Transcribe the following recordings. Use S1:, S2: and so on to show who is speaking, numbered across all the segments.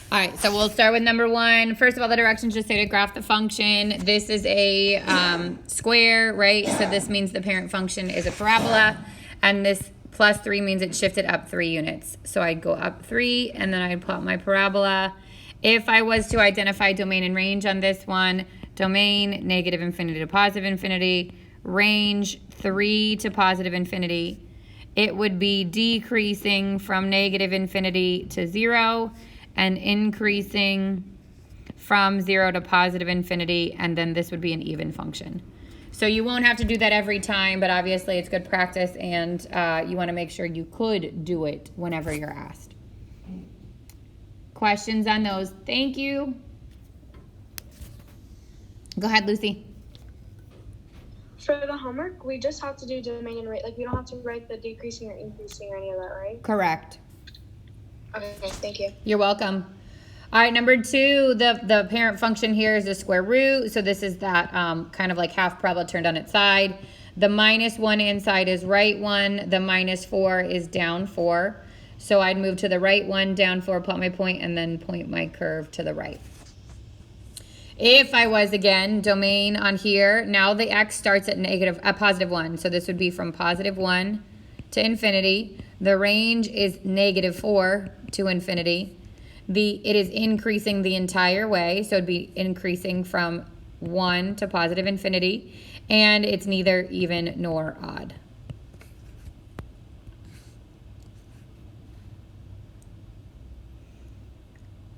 S1: All right, so we'll start with number one. First of all, the directions just say to graph the function. This is a square, right? So this means the parent function is a parabola, and this plus 3 means it shifted up 3 units. So I'd go up 3, and then I'd plot my parabola. If I was to identify domain and range on this one, domain, negative infinity to positive infinity, range 3 to positive infinity, it would be decreasing from negative infinity to 0 and increasing from 0 to positive infinity, and then this would be an even function. So you won't have to do that every time, but obviously it's good practice, and you want to make sure you could do it whenever you're asked. Questions on those? Thank you. Go ahead, Lucy.
S2: For the homework, we just have to do domain and rate. Like, we don't have to write the decreasing or increasing or any of that, right?
S1: Correct.
S2: Okay, thank you.
S1: You're welcome. All right, number 2, the parent function here is the square root. So this is that kind of like half parabola turned on its side. The minus 1 inside is right 1. The minus 4 is down 4. So I'd move to the right 1, down 4, plot my point, and then point my curve to the right. If I was, again, domain on here, now the x starts at positive 1. So this would be from positive 1 to infinity. The range is negative 4 to infinity. It is increasing the entire way, so it'd be increasing from 1 to positive infinity, and it's neither even nor odd.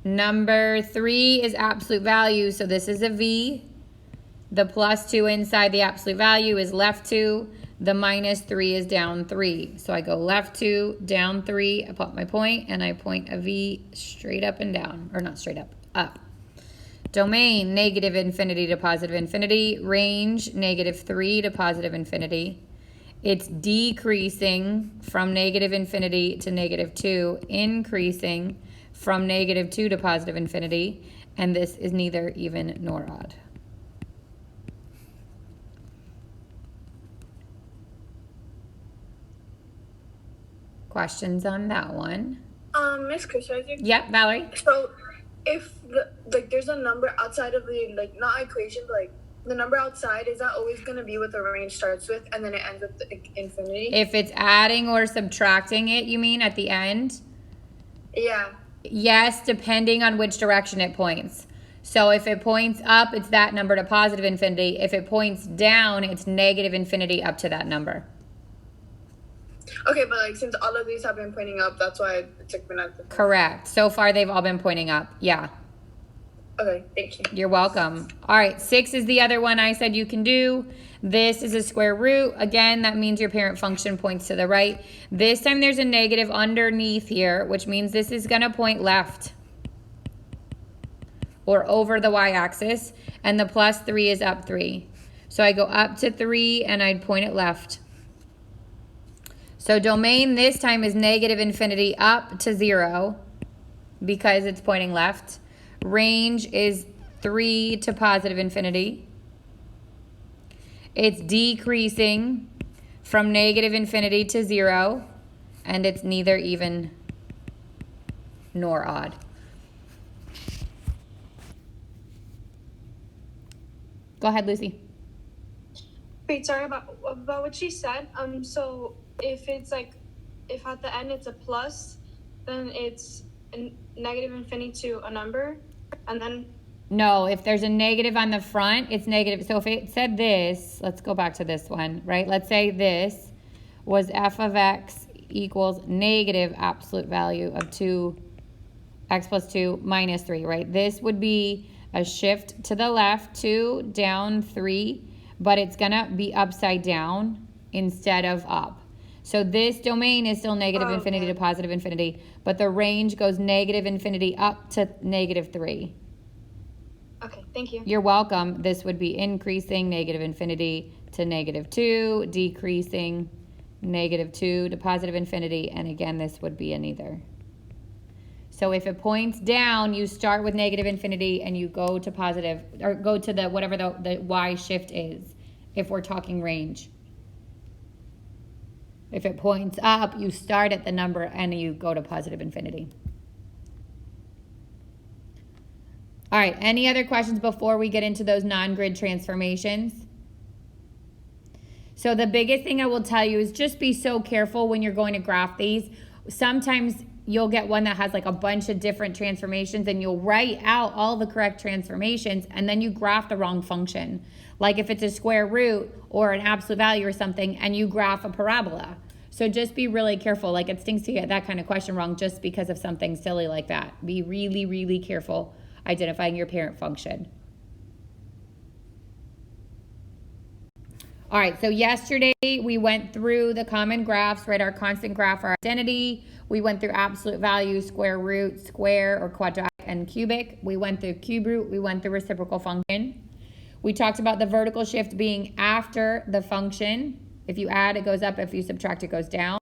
S1: Number 3 is absolute value, so this is a v. The plus 2 inside the absolute value is left 2. The minus 3 is down 3. So I go left 2, down 3, I put my point, and I point a V straight up and down. Or not straight up, up. Domain, negative infinity to positive infinity. Range, negative 3 to positive infinity. It's decreasing from negative infinity to negative 2, increasing from negative 2 to positive infinity. And this is neither even nor odd. Questions on that one?
S2: Miss Chris, I think.
S1: Yep, Valerie.
S2: So, if there's a number outside of the not equation, but the number outside, is that always going to be what the range starts with, and then it ends with the infinity?
S1: If it's adding or subtracting it, you mean at the end?
S2: Yeah.
S1: Yes, depending on which direction it points. So if it points up, it's that number to positive infinity. If it points down, it's negative infinity up to that number.
S2: Okay, but since all of these have been pointing up, that's why it took me not.
S1: Correct. So far, they've all been pointing up. Yeah.
S2: Okay, thank you.
S1: You're welcome. All right, 6 is the other one I said you can do. This is a square root. Again, that means your parent function points to the right. This time there's a negative underneath here, which means this is going to point left or over the y-axis, and the plus 3 is up 3. So I go up to 3, and I'd point it left. So domain this time is negative infinity up to 0 because it's pointing left. Range is 3 to positive infinity. It's decreasing from negative infinity to 0, and it's neither even nor odd. Go ahead, Lucy.
S2: Wait, sorry about what she said. So if it's if at the end it's a plus, then it's a negative infinity to a number, and then.
S1: No, if there's a negative on the front, it's negative. So if it said this, let's go back to this one, right? Let's say this was f of x equals negative absolute value of 2x plus 2 minus 3, right? This would be a shift to the left, 2 down 3, but it's going to be upside down instead of up. So this domain is still negative infinity to positive infinity, but the range goes negative infinity up to negative 3.
S2: Okay, thank you.
S1: You're welcome. This would be increasing negative infinity to negative 2, decreasing negative 2 to positive infinity, and again, this would be a neither. So if it points down, you start with negative infinity and you go to positive, or go to the whatever the y shift is, if we're talking range. If it points up, you start at the number and you go to positive infinity. All right, any other questions before we get into those non-grid transformations? So the biggest thing I will tell you is just be so careful when you're going to graph these. Sometimes you'll get one that has like a bunch of different transformations and you'll write out all the correct transformations and then you graph the wrong function. Like if it's a square root or an absolute value or something and you graph a parabola. So just be really careful. Like it stinks to get that kind of question wrong just because of something silly like that. Be really, really careful identifying your parent function. All right, so yesterday we went through the common graphs, right? Our constant graph, our identity. We went through absolute value, square root, square or quadratic, and cubic. We went through cube root. We went through reciprocal function. We talked about the vertical shift being after the function. If you add, it goes up. If you subtract, it goes down.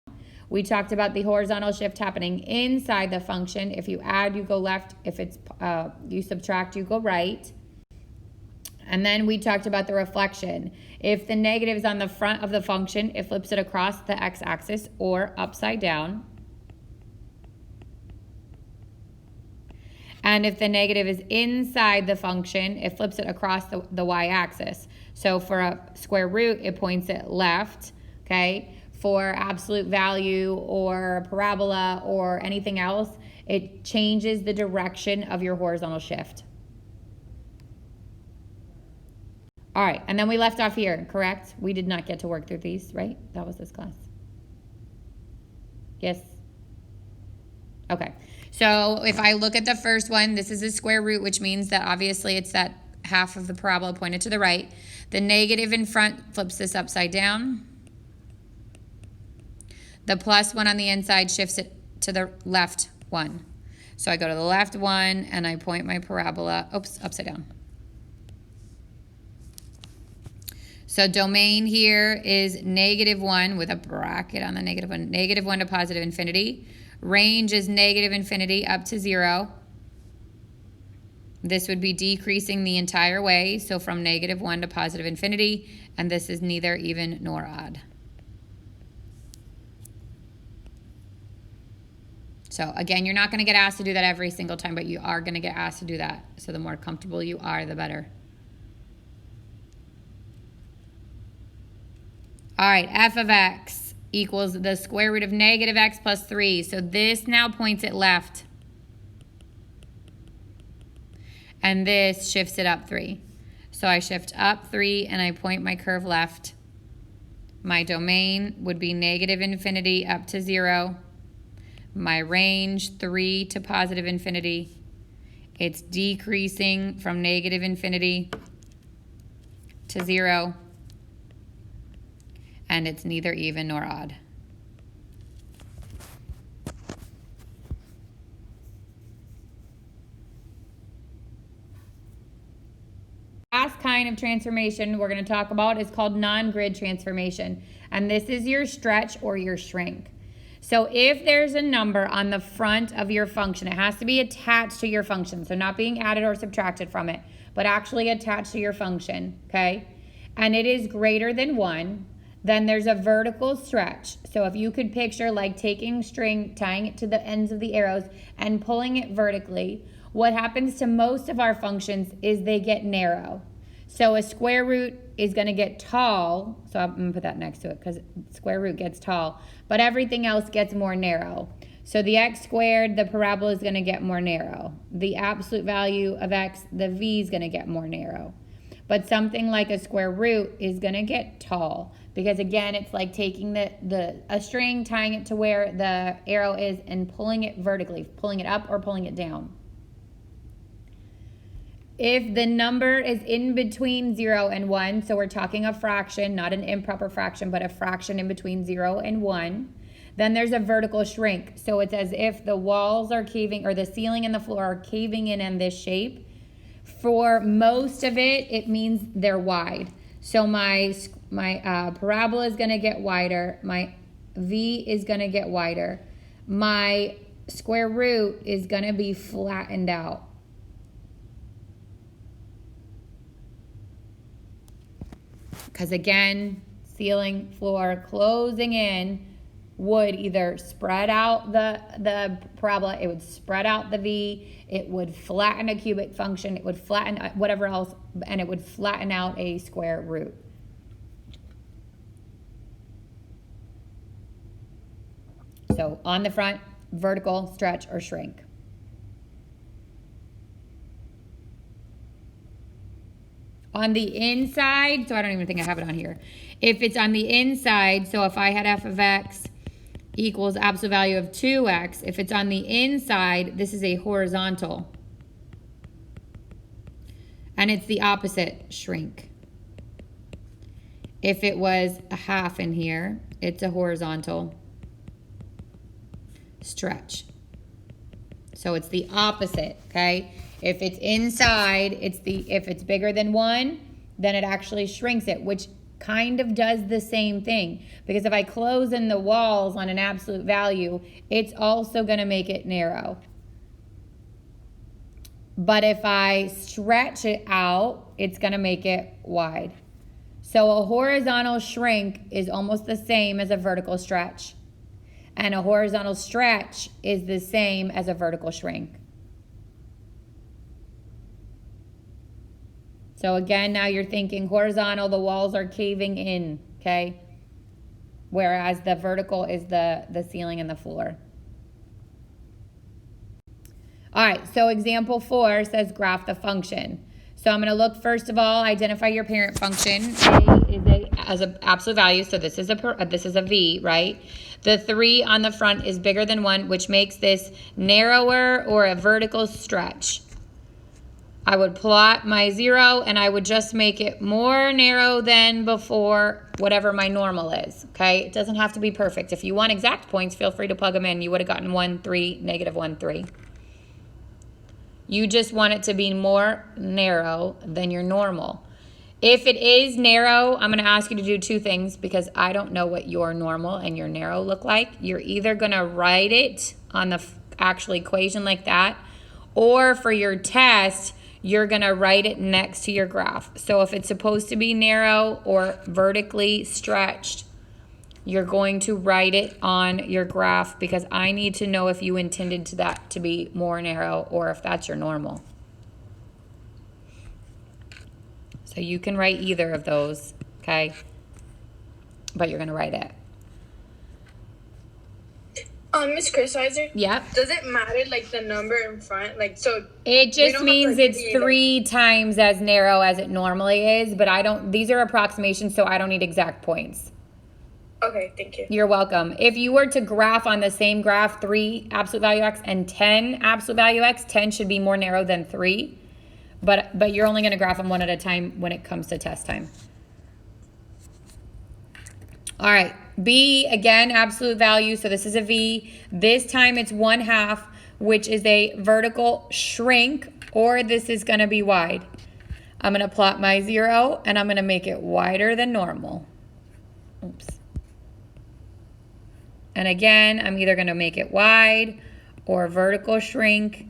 S1: We talked about the horizontal shift happening inside the function. If you add, you go left. If it's you subtract, you go right. And then we talked about the reflection. If the negative is on the front of the function, it flips it across the x-axis or upside down. And if the negative is inside the function, it flips it across the y-axis. So for a square root, it points it left, okay? For absolute value or parabola or anything else, it changes the direction of your horizontal shift. All right, and then we left off here, correct? We did not get to work through these, right? That was this class. Yes? Okay, so if I look at the first one, this is a square root, which means that obviously it's that half of the parabola pointed to the right. The negative in front flips this upside down. The plus one on the inside shifts it to the left one. So I go to the left one and I point my parabola, oops, upside down. So domain here is -1 with a bracket on the -1, -1 to positive infinity. Range is -infinity up to 0. This would be decreasing the entire way, so from -1 to positive infinity, and this is neither even nor odd. So again, you're not going to get asked to do that every single time, but you are going to get asked to do that. So the more comfortable you are, the better. All right, f of x equals the square root of -x plus 3. So this now points it left. And this shifts it up 3. So I shift up 3 and I point my curve left. My domain would be -infinity up to 0. My range, 3 to positive infinity. It's decreasing from -infinity to 0. And it's neither even nor odd. Last kind of transformation we're going to talk about is called non-grid transformation. And this is your stretch or your shrink. So if there's a number on the front of your function, it has to be attached to your function. So not being added or subtracted from it, but actually attached to your function, okay? And it is greater than 1. Then there's a vertical stretch. So if you could picture like taking string, tying it to the ends of the arrows and pulling it vertically, what happens to most of our functions is they get narrow. So a square root is going to get tall. So I'm going to put that next to it because square root gets tall. But everything else gets more narrow. So the x squared, the parabola is going to get more narrow. The absolute value of x, the v is going to get more narrow. But something like a square root is going to get tall. Because again, it's like taking a string, tying it to where the arrow is and pulling it vertically, pulling it up or pulling it down. If the number is in between 0 and 1, so we're talking a fraction, not an improper fraction, but a fraction in between 0 and 1, then there's a vertical shrink. So it's as if the walls are caving, or the ceiling and the floor are caving in this shape. For most of it, it means they're wide. So my parabola is going to get wider. My v is going to get wider. My square root is going to be flattened out. Because again, ceiling, floor, closing in, would either spread out the parabola, it would spread out the V, it would flatten a cubic function, it would flatten whatever else, and it would flatten out a square root. So on the front, vertical, stretch, or shrink. On the inside, so I don't even think I have it on here. If it's on the inside, so if I had f of x equals absolute value of 2x, if it's on the inside, this is a horizontal. And it's the opposite, shrink. If it was a half in here, it's a horizontal, stretch. So it's the opposite, okay? If it's inside, if it's bigger than 1, then it actually shrinks it, which kind of does the same thing. Because if I close in the walls on an absolute value, it's also going to make it narrow. But if I stretch it out, it's going to make it wide. So a horizontal shrink is almost the same as a vertical stretch. And a horizontal stretch is the same as a vertical shrink. So again, now you're thinking horizontal, the walls are caving in, okay? Whereas the vertical is the ceiling and the floor. All right, so example 4 says graph the function. So I'm going to look, first of all, identify your parent function. A as an absolute value, so this is a V, right? The 3 on the front is bigger than 1, which makes this narrower or a vertical stretch. I would plot my 0 and I would just make it more narrow than before, whatever my normal is, okay? It doesn't have to be perfect. If you want exact points, feel free to plug them in. You would have gotten 1, 3, negative 1, 3. You just want it to be more narrow than your normal. If it is narrow, I'm going to ask you to do 2 things because I don't know what your normal and your narrow look like. You're either going to write it on the actual equation like that, or for your test, you're going to write it next to your graph. So if it's supposed to be narrow or vertically stretched, you're going to write it on your graph because I need to know if you intended that to be more narrow or if that's your normal. So you can write either of those, okay? But you're going to write it.
S2: Miss Criticizer?
S1: Yep.
S2: Does it matter, like, the number in front? Like, so...
S1: It just means it's 3 times as narrow as it normally is, but these are approximations, so I don't need exact points.
S2: Okay, thank you.
S1: You're welcome. If you were to graph on the same graph 3 absolute value x and 10 absolute value x, 10 should be more narrow than 3, but you're only going to graph them one at a time when it comes to test time. All right, B, again, absolute value, so this is a V. This time it's 1/2, which is a vertical shrink, or this is going to be wide. I'm going to plot my 0, and I'm going to make it wider than normal. Oops. And again, I'm either going to make it wide or vertical shrink,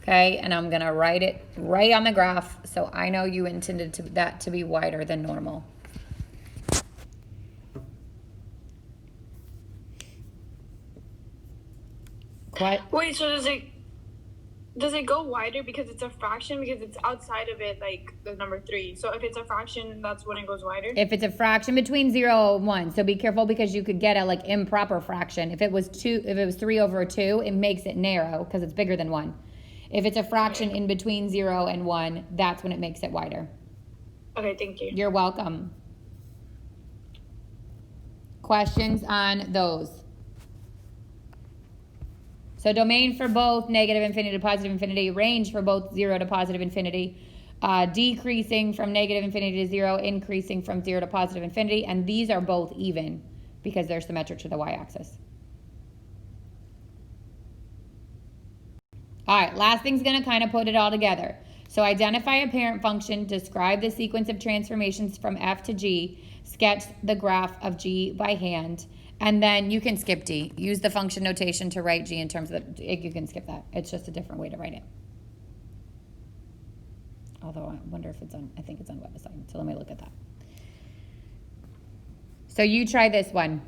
S1: okay? And I'm going to write it right on the graph so I know you intended that to be wider than normal.
S2: Wait, so does it go wider because it's a fraction? Because it's outside of it, like the number 3. So if it's a fraction, that's when it goes wider?
S1: If it's a fraction between 0 and 1. So be careful because you could get a like improper fraction. If it was 3 over 2, it makes it narrow because it's bigger than 1. If it's a fraction in between 0 and 1, that's when it makes it wider.
S2: Okay, thank you.
S1: You're welcome. Questions on those? So domain for both negative infinity to positive infinity, range for both 0 to positive infinity, decreasing from negative infinity to 0, increasing from 0 to positive infinity, and these are both even because they're symmetric to the y-axis. All right, last thing's going to kind of put it all together. So identify a parent function, describe the sequence of transformations from f to g, sketch the graph of g by hand, and then you can skip D. Use the function notation to write G in terms of you can skip that. It's just a different way to write it. Although I wonder if it's on, I think it's on WebAssign. So let me look at that. So you try this one.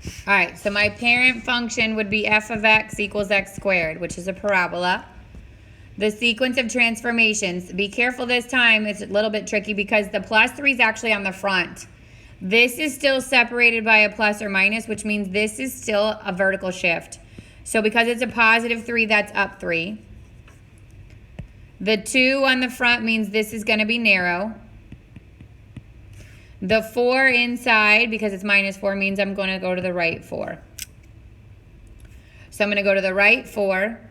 S1: All right, so my parent function would be f of x equals x squared, which is a parabola. The sequence of transformations, be careful this time, it's a little bit tricky because the plus 3 is actually on the front. This is still separated by a plus or minus, which means this is still a vertical shift. So because it's a positive 3, that's up 3. The 2 on the front means this is going to be narrow. The 4 inside, because it's minus 4, means I'm going to go to the right 4. So I'm going to go to the right 4.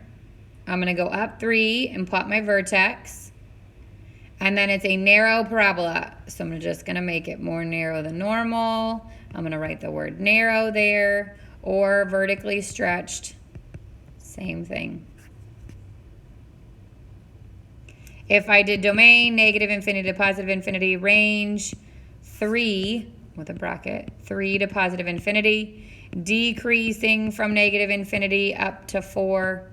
S1: I'm going to go up 3 and plot my vertex. And then it's a narrow parabola. So I'm just going to make it more narrow than normal. I'm going to write the word narrow there, or vertically stretched. Same thing. If I did domain, negative infinity to positive infinity, range 3, with a bracket, 3 to positive infinity, decreasing from negative infinity up to 4,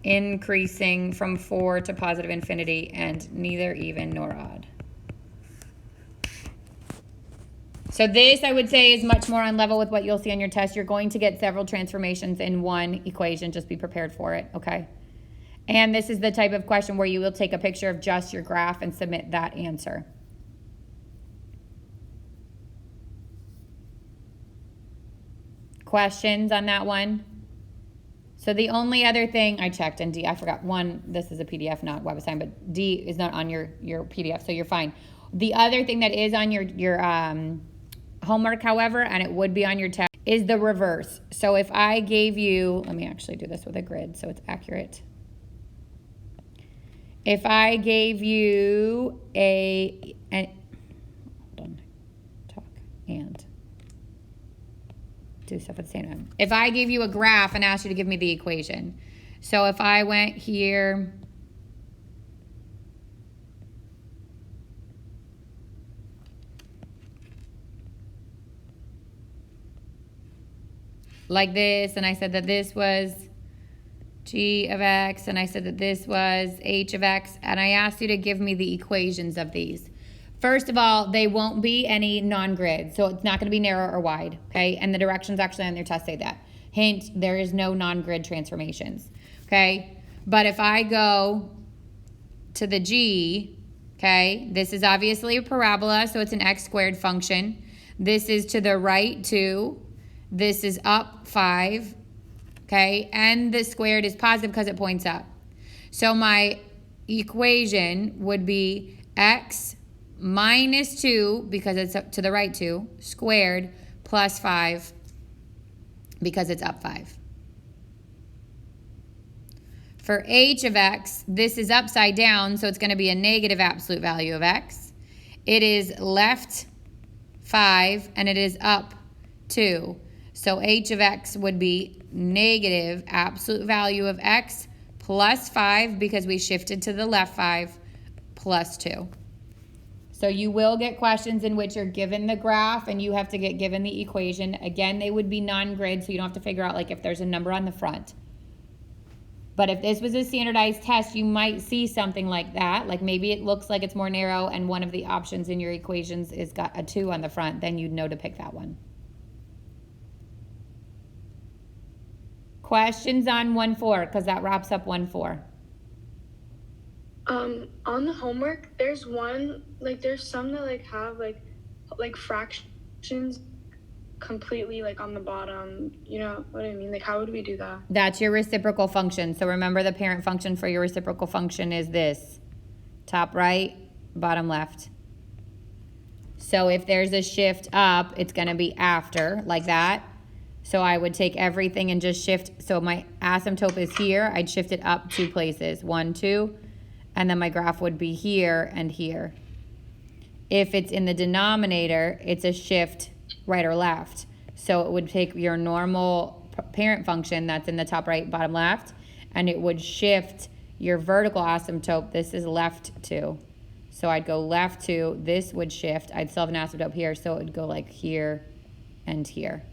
S1: increasing from 4 to positive infinity, and neither even nor odd. So this, I would say, is much more on level with what you'll see on your test. You're going to get several transformations in one equation. Just be prepared for it, okay? And this is the type of question where you will take a picture of just your graph and submit that answer. Questions on that one? So the only other thing I checked, and D, I forgot one, this is a PDF, not web assignment, but D is not on your PDF, so you're fine. The other thing that is on your homework, however, and it would be on your test, is the reverse. So if I gave you, let me actually do this with a grid so it's accurate. If I gave you hold on, talk and do stuff at the same time. If I gave you a graph and asked you to give me the equation. So if I went here, like this, and I said that this was g of x, and I said that this was h of x, and I asked you to give me the equations of these. First of all, they won't be any non-grid, so it's not going to be narrow or wide, okay? And the directions actually on their test say that. Hint, there is no non-grid transformations, okay? But if I go to the g, okay, this is obviously a parabola, so it's an x squared function. This is to the right 2. This is up 5, okay? And the squared is positive because it points up. So my equation would be x minus 2, because it's up to the right 2, squared, plus 5, because it's up 5. For h of x, this is upside down, so it's going to be a negative absolute value of x. It is left 5, and it is up 2. So h of x would be negative absolute value of x plus 5, because we shifted to the left 5, plus 2. So you will get questions in which you're given the graph and you have to get given the equation. Again, they would be non-grid, so you don't have to figure out like if there's a number on the front. But if this was a standardized test, you might see something like that. Like maybe it looks like it's more narrow and one of the options in your equations is got a 2 on the front. Then you'd know to pick that one. Questions on 1-4, because that wraps up 1-4.
S2: On the homework, there's one, like, there's some that, like, have, like fractions completely, like, on the bottom. You know what I mean? Like, how would we do that?
S1: That's your reciprocal function. So remember, the parent function for your reciprocal function is this. Top right, bottom left. So if there's a shift up, it's going to be after, like that. So I would take everything and just shift. So my asymptote is here. I'd shift it up 2 places. 1, 2. And then my graph would be here and here. If it's in the denominator, it's a shift right or left. So it would take your normal parent function that's in the top right, bottom left, and it would shift your vertical asymptote. This is left 2. So I'd go left 2. This would shift. I'd still have an asymptote here, so it would go like here and here.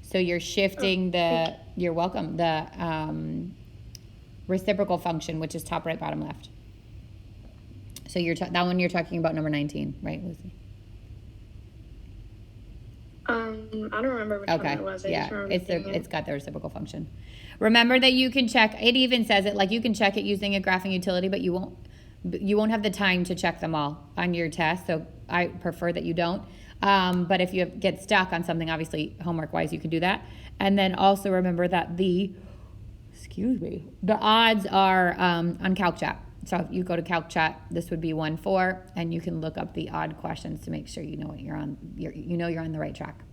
S1: So you're shifting the, you're welcome, the reciprocal function, which is top right, bottom left. So you're that one you're talking about, number 19, right, Lucy?
S2: I don't remember which one
S1: Okay,
S2: it was. I
S1: yeah,
S2: just remember
S1: it's
S2: seeing
S1: it's
S2: it.
S1: got the reciprocal function. Remember that you can check, it even says it, like you can check it using a graphing utility, but you won't have the time to check them all on your test, so I prefer that you don't. But if you get stuck on something, obviously homework-wise, you can do that. And then also remember that the odds are on CalcChat. So if you go to CalcChat, this would be 1-4, and you can look up the odd questions to make sure you know what you're on. You're on the right track.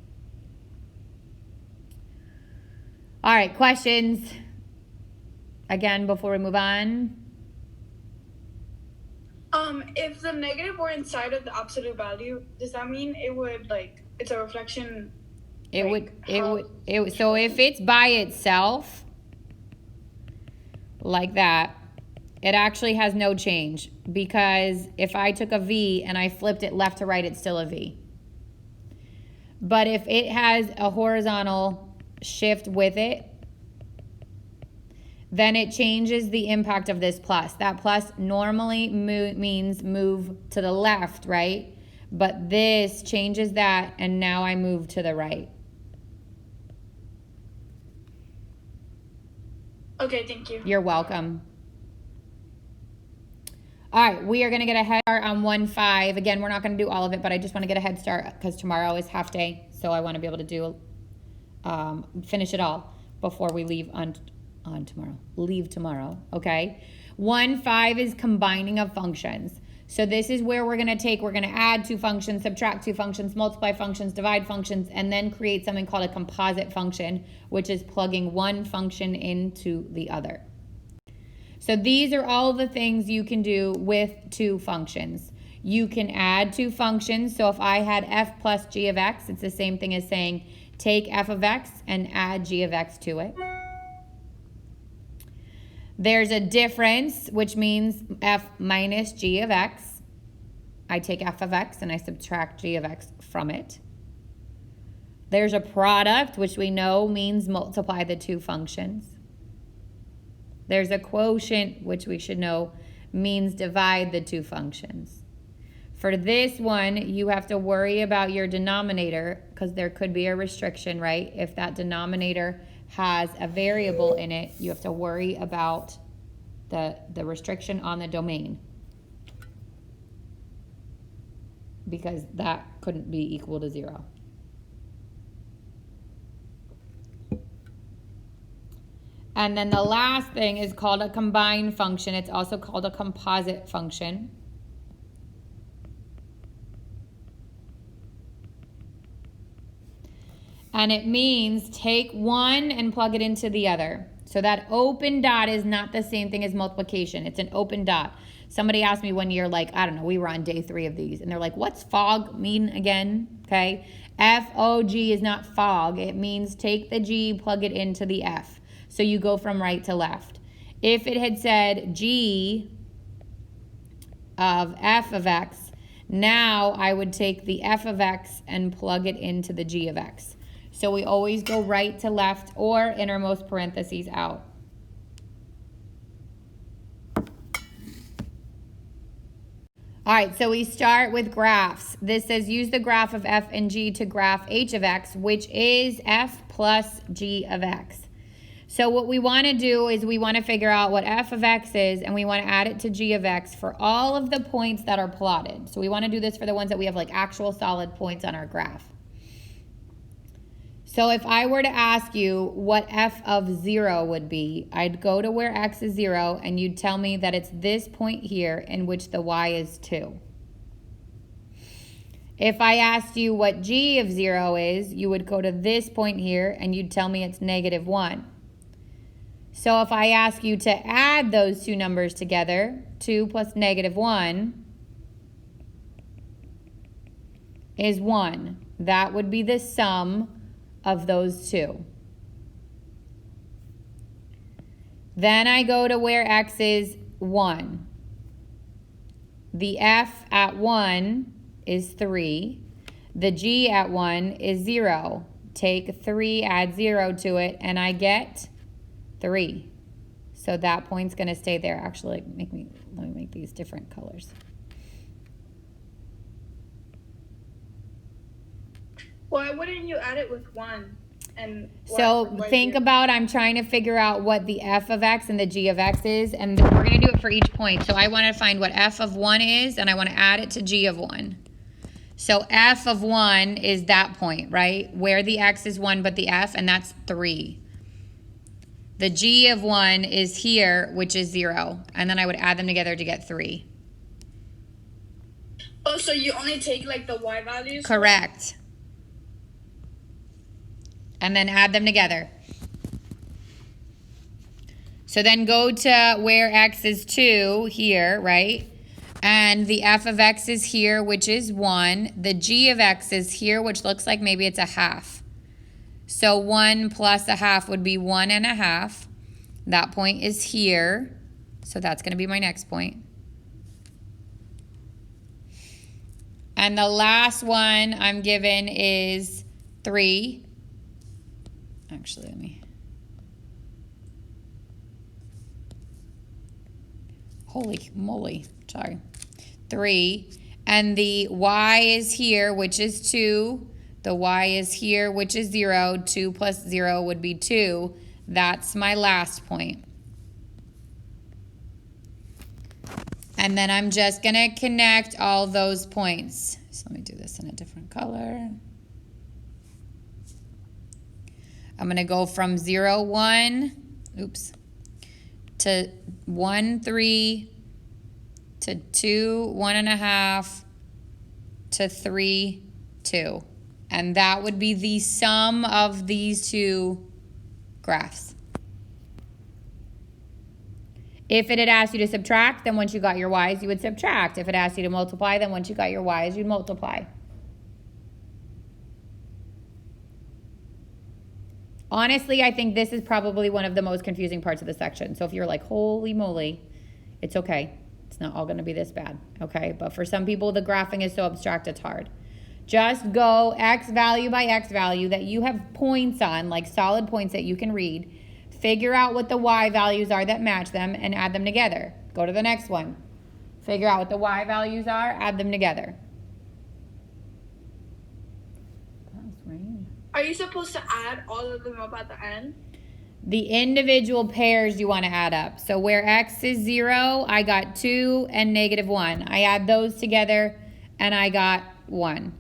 S1: All right, questions. Again, before we move on.
S2: If the negative were inside of the absolute value, does that mean it would it's a reflection?
S1: So if it's by itself, like that, it actually has no change, because if I took a V and I flipped it left to right, it's still a V. But if it has a horizontal shift with it, then it changes the impact of this plus. That plus normally means move to the left, right? But this changes that, and now I move to the right.
S2: Okay, thank you.
S1: You're welcome. All right, we are going to get a head start on 1-5. Again, we're not going to do all of it, but I just want to get a head start because tomorrow is half day, so I want to be able to do finish it all before we leave on tomorrow. Leave tomorrow, okay? 1-5 is combining of functions. So this is where we're going to add two functions, subtract two functions, multiply functions, divide functions, and then create something called a composite function, which is plugging one function into the other. So these are all the things you can do with two functions. You can add two functions. So if I had f plus g of x, it's the same thing as saying take f of x and add g of x to it. There's a difference, which means f minus g of x. I take f of x and I subtract g of x from it. There's a product, which we know means multiply the two functions. There's a quotient, which we should know means divide the two functions. For this one, you have to worry about your denominator because there could be a restriction, right? If that denominator has a variable in it, you have to worry about the restriction on the domain, because that couldn't be equal to 0. And then the last thing is called a combined function. It's also called a composite function. And it means take one and plug it into the other. So that open dot is not the same thing as multiplication. It's an open dot. Somebody asked me one year, like, I don't know, we were on day 3 of these. And they're like, what's fog mean again? Okay. F-O-G is not fog. It means take the G, plug it into the F. So you go from right to left. If it had said G of f of x, now I would take the f of x and plug it into the g of x. So we always go right to left or innermost parentheses out. All right, so we start with graphs. This says use the graph of f and g to graph h of x, which is f plus g of x. So what we want to do is we want to figure out what f of x is, and we want to add it to g of x for all of the points that are plotted. So we want to do this for the ones that we have like actual solid points on our graph. So if I were to ask you what f of 0 would be, I'd go to where x is 0, and you'd tell me that it's this point here in which the y is 2. If I asked you what g of 0 is, you would go to this point here, and you'd tell me it's -1. So if I ask you to add those two numbers together, 2 plus -1 is 1. That would be the sum of those two. Then I go to where x is 1. The f at 1 is 3. The g at 1 is 0. Take 3, add 0 to it, and I get 3. So that point's going to stay there. Actually, let me make these different colors.
S2: Why wouldn't you add it with 1? And
S1: So think about, I'm trying to figure out what the f of x and the g of x is, and we're going to do it for each point. So I want to find what f of 1 is, and I want to add it to g of 1. So f of 1 is that point, right? Where the x is 1 but the f, and that's 3. The g of 1 is here, which is 0. And then I would add them together to get 3.
S2: Oh, so you only take like the y values?
S1: Correct. And then add them together. So then go to where x is 2 here, right? And the f of x is here, which is 1. The g of x is here, which looks like maybe it's a half. So 1 plus a half would be 1.5. That point is here. So that's going to be my next point. And the last one I'm given is 3. Actually, let me... Holy moly, sorry. 3. And the y is here, which is 2. The y is here, which is 0. 2 plus 0 would be 2. That's my last point. And then I'm just going to connect all those points. So let me do this in a different color. I'm going to go from 0, 1, to 1, 3, to 2, 1.5, to 3, 2. And that would be the sum of these two graphs. If it had asked you to subtract, then once you got your y's, you would subtract. If it asked you to multiply, then once you got your y's, you'd multiply. Honestly, I think this is probably one of the most confusing parts of the section. So if you're like, holy moly, it's okay. It's not all going to be this bad, okay? But for some people, the graphing is so abstract, it's hard. Just go x value by x value that you have points on, like solid points that you can read. Figure out what the y values are that match them and add them together. Go to the next one. Figure out what the y values are, add them together.
S2: Are you supposed to add all of them up at the end?
S1: The individual pairs you want to add up. So where x is 0, I got 2 and -1. I add those together and I got 1.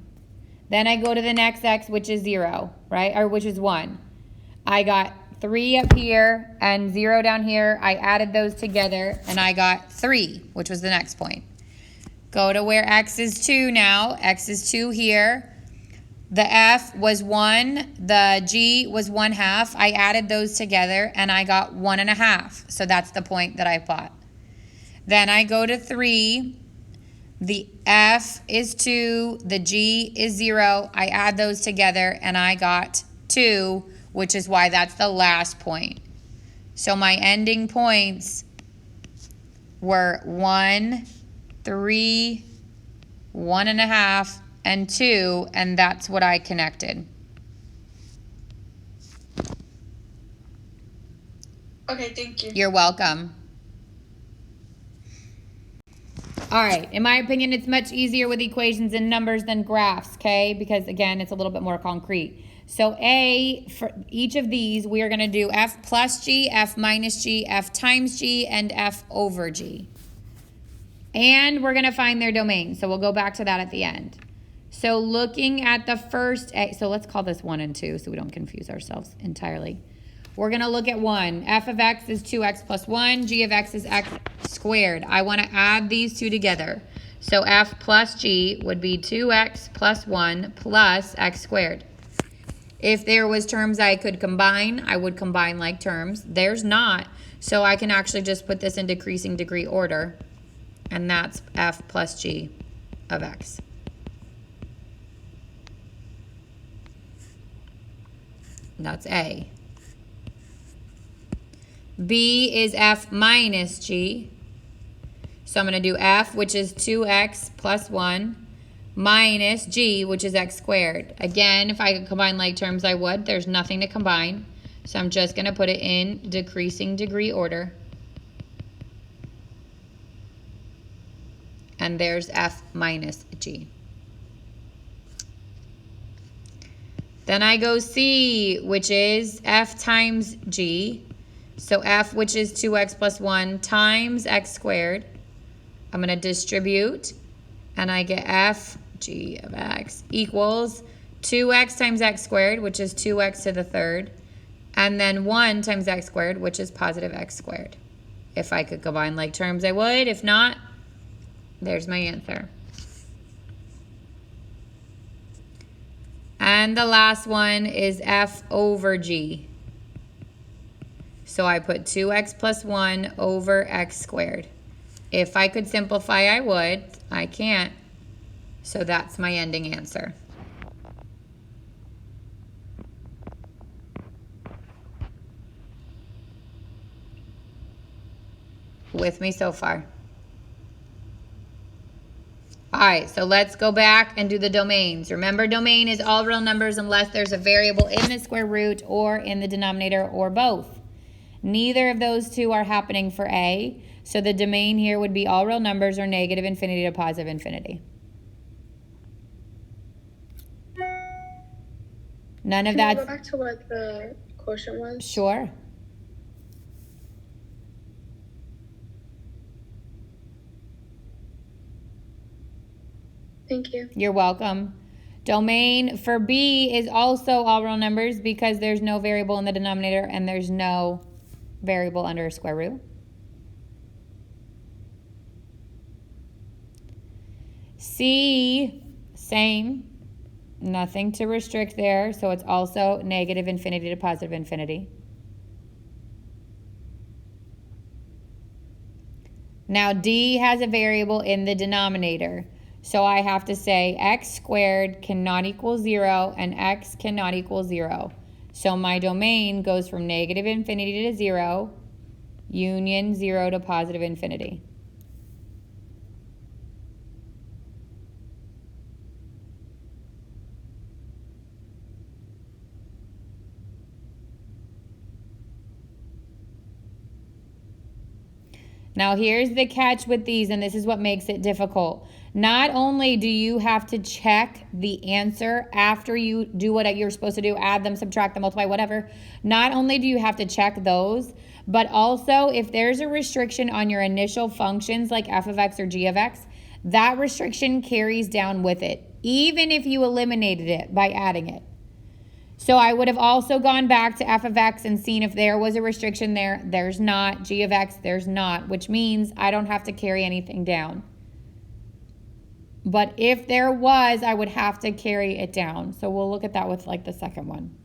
S1: Then I go to the next x, which is 0, right? Or which is 1. I got 3 up here and 0 down here. I added those together and I got 3, which was the next point. Go to where x is 2 now. X is 2 here. The f was 1, the g was 1/2. I added those together and I got 1.5. So that's the point that I plot. Then I go to 3. The f is 2, the g is 0. I add those together and I got 2, which is why that's the last point. So my ending points were 1, 3, 1.5, and 2, and that's what I connected.
S2: Okay, thank you.
S1: You're welcome. All right, in my opinion, it's much easier with equations and numbers than graphs, okay? Because again, it's a little bit more concrete. So A, for each of these, we are gonna do f plus g, f minus g, f times g, and f over g. And we're gonna find their domain, so we'll go back to that at the end. So looking at the first, so let's call this 1 and 2 so we don't confuse ourselves entirely. We're going to look at 1. F of x is 2x plus 1. G of x is x squared. I want to add these two together. So f plus g would be 2x plus 1 plus x squared. If there was terms I could combine, I would combine like terms. There's not. So I can actually just put this in decreasing degree order. And that's f plus g of x. That's A. B is f minus g. So I'm going to do f, which is 2x plus 1, minus g, which is x squared. Again, if I could combine like terms, I would. There's nothing to combine. So I'm just going to put it in decreasing degree order. And there's f minus g. Then I go C, which is f times g. So f, which is 2x plus 1, times x squared. I'm going to distribute, and I get f g of x equals 2x times x squared, which is 2x to the third, and then 1 times x squared, which is positive x squared. If I could combine like terms, I would. If not, there's my answer. And the last one is f over g. So I put 2x plus 1 over x squared. If I could simplify, I would. I can't. So that's my ending answer. With me so far? All right, so let's go back and do the domains. Remember, domain is all real numbers unless there's a variable in the square root or in the denominator or both. Neither of those two are happening for A, so the domain here would be all real numbers or negative infinity to positive infinity. None of that.
S2: Can you go back to what the quotient was?
S1: Sure.
S2: Thank you.
S1: You're welcome. Domain for B is also all real numbers because there's no variable in the denominator and there's no variable under a square root. C, same. Nothing to restrict there, so it's also negative infinity to positive infinity. Now D has a variable in the denominator. So I have to say x squared cannot equal 0 and x cannot equal 0. So my domain goes from negative infinity to 0, union 0 to positive infinity. Now here's the catch with these, and this is what makes it difficult. Not only do you have to check the answer after you do what you're supposed to do, add them, subtract them, multiply, whatever. Not only do you have to check those, but also if there's a restriction on your initial functions like f of x or g of x, that restriction carries down with it, even if you eliminated it by adding it. So I would have also gone back to f of x and seen if there was a restriction there. There's not. G of x, there's not, which means I don't have to carry anything down. But if there was, I would have to carry it down. So we'll look at that with like the second one.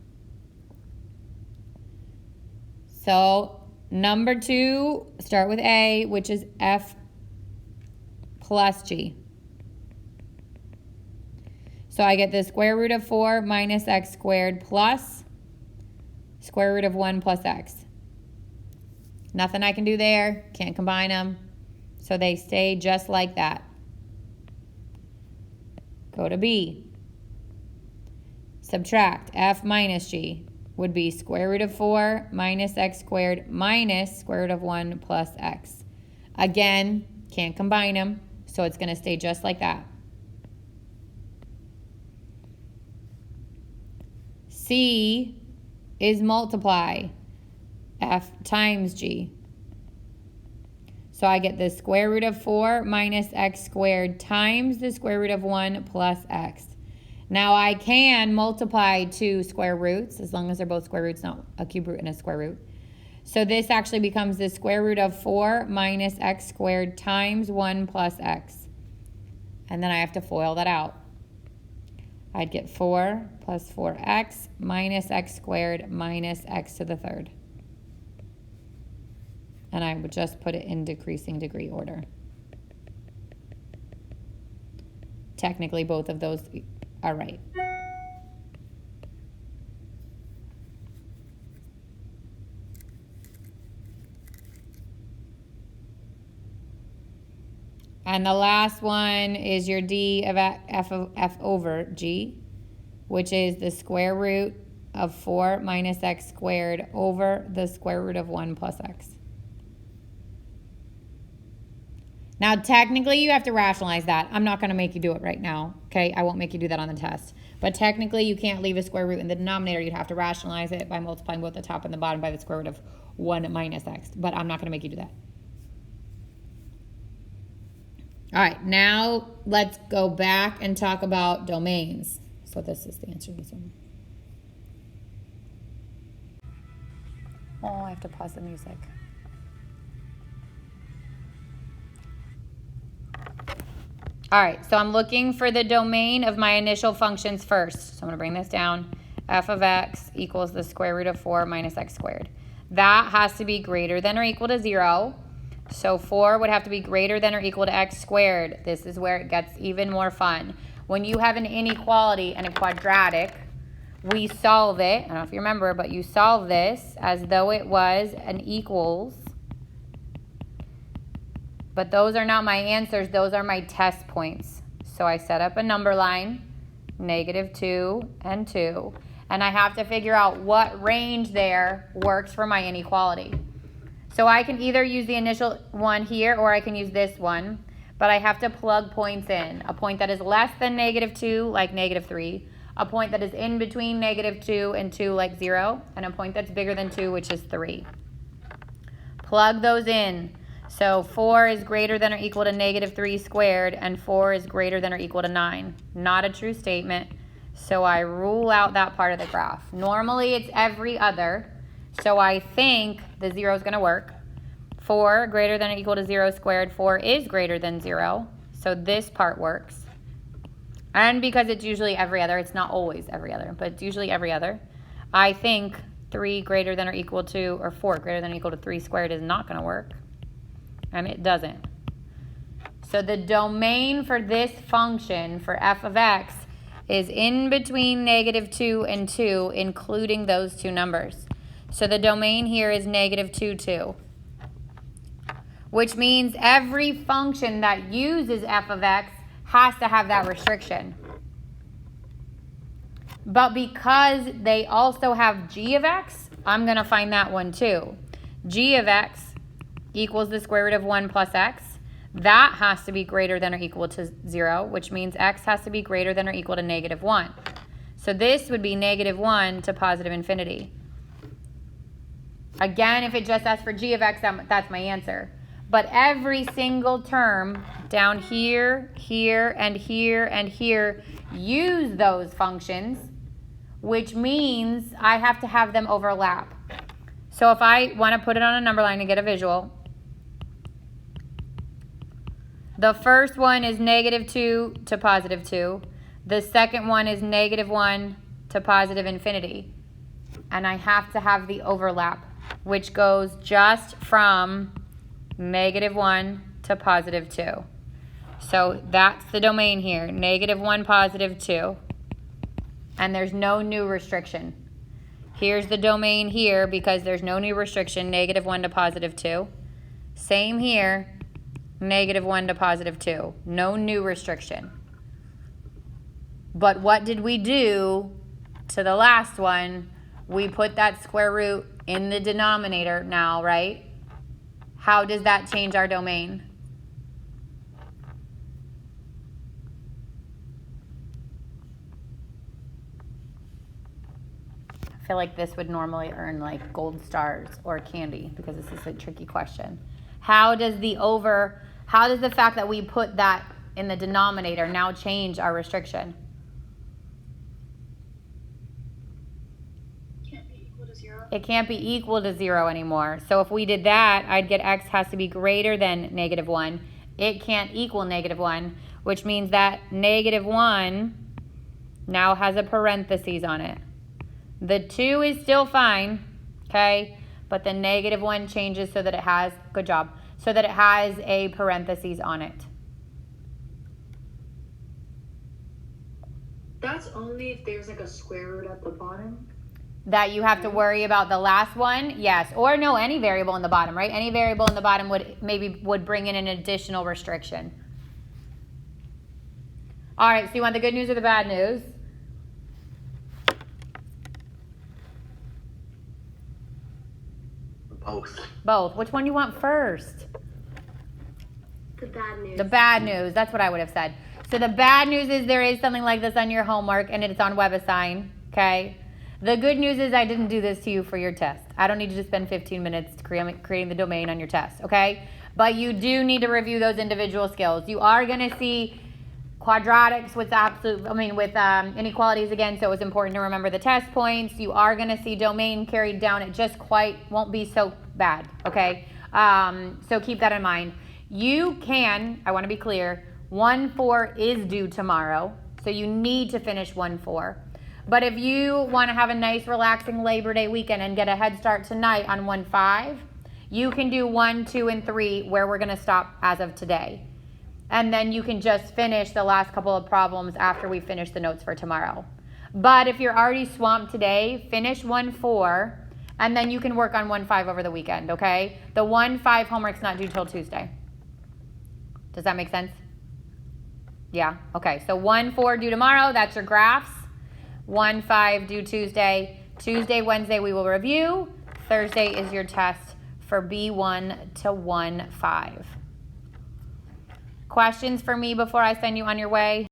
S1: So number 2, start with A, which is f plus g. So I get the square root of 4 minus x squared plus square root of 1 plus x. Nothing I can do there. Can't combine them. So they stay just like that. Go to B. Subtract f minus g would be square root of 4 minus x squared minus square root of 1 plus x. Again, can't combine them, so it's going to stay just like that. C is multiply f times g. So I get the square root of 4 minus x squared times the square root of 1 plus x. Now I can multiply two square roots as long as they're both square roots, not a cube root and a square root. So this actually becomes the square root of 4 minus x squared times 1 plus x. And then I have to FOIL that out. I'd get 4 plus 4x minus x squared minus x to the third. And I would just put it in decreasing degree order. Technically, both of those are right. And the last one is your d of f over g, which is the square root of 4 minus x squared over the square root of 1 plus x. Now, technically, you have to rationalize that. I'm not going to make you do it right now, Okay, I won't make you do that on the test. But technically, you can't leave a square root in the denominator. You'd have to rationalize it by multiplying both the top and the bottom by the square root of 1 minus x. But I'm not going to make you do that. All right, now let's go back and talk about domains. So this is the answer to this one. Oh, I have to pause the music. All right, so I'm looking for the domain of my initial functions first. So I'm going to bring this down. F of x equals the square root of 4 minus x squared. That has to be greater than or equal to 0. So 4 would have to be greater than or equal to x squared. This is where it gets even more fun. When you have an inequality and a quadratic, we solve it. I don't know if you remember, but you solve this as though it was an equals. But those are not my answers. Those are my test points. So I set up a number line, -2 and 2. And I have to figure out what range there works for my inequality. So I can either use the initial one here or I can use this one. But I have to plug points in. A point that is less than -2, like -3. A point that is in between -2 and 2, like 0. And a point that's bigger than 2, which is 3. Plug those in. So 4 is greater than or equal to -3 squared, and 4 is greater than or equal to 9. Not a true statement, so I rule out that part of the graph. Normally it's every other, so I think the 0 is going to work. 4 greater than or equal to 0 squared, 4 is greater than 0, so this part works. And because it's usually every other, it's not always every other, but it's usually every other, I think 3 greater than or equal to, or 4 greater than or equal to 3 squared is not going to work. And it doesn't. So the domain for this function, for f of x, is in between -2 and 2, including those two numbers. So the domain here is -2, 2. Which means every function that uses f of x has to have that restriction. But because they also have g of x, I'm going to find that one too. G of x equals the square root of 1 plus x. That has to be greater than or equal to 0, which means x has to be greater than or equal to -1. So this would be -1 to positive infinity. Again, if it just asks for g of x, that's my answer. But every single term down here, here, and here, and here use those functions, which means I have to have them overlap. So if I want to put it on a number line to get a visual, the first one is -2 to +2. The second one is -1 to positive infinity. And I have to have the overlap, which goes just from -1 to +2. So that's the domain here, -1, +2. And there's no new restriction. Here's the domain here because there's no new restriction, -1 to +2. Same here. -1 to +2. No new restriction. But what did we do to the last one? We put that square root in the denominator now, right? How does that change our domain? I feel like this would normally earn like gold stars or candy because this is a tricky question. How does the fact that we put that in the denominator now change our restriction?
S2: Can't be equal to 0.
S1: It can't be equal to 0 anymore. So if we did that, I'd get x has to be greater than -1. It can't equal -1, which means that -1 now has a parentheses on it. The 2 is still fine, okay? But the -1 changes so that it has, good job, so that it has a parentheses on it.
S3: That's only if there's like a square root at the bottom.
S1: That you have to worry about the last one, yes. Or no, any variable in the bottom, right? Any variable in the bottom would bring in an additional restriction. All right, so you want the good news or the bad news?
S4: Both.
S1: Both. Which one do you want first?
S3: The bad news.
S1: The bad news. That's what I would have said. So the bad news is there is something like this on your homework, and it's on WebAssign, okay? The good news is I didn't do this to you for your test. I don't need you to spend 15 minutes creating the domain on your test, okay? But you do need to review those individual skills. You are going to see quadratics with inequalities again, so it's important to remember the test points. You are going to see domain carried down. It just won't be so bad, okay? So keep that in mind. You can, I want to be clear, 1-4 is due tomorrow, so you need to finish 1-4. But if you want to have a nice relaxing Labor Day weekend and get a head start tonight on 1-5, you can do 1, 2, and 3 where we're going to stop as of today. And then you can just finish the last couple of problems after we finish the notes for tomorrow. But if you're already swamped today, finish 1-4, and then you can work on 1-5 over the weekend, okay? The 1-5 homework's not due till Tuesday. Does that make sense? Yeah, okay. So 1-4 due tomorrow, that's your graphs. 1-5 due Tuesday. Tuesday, Wednesday we will review. Thursday is your test for B1 to 1-5. Questions for me before I send you on your way?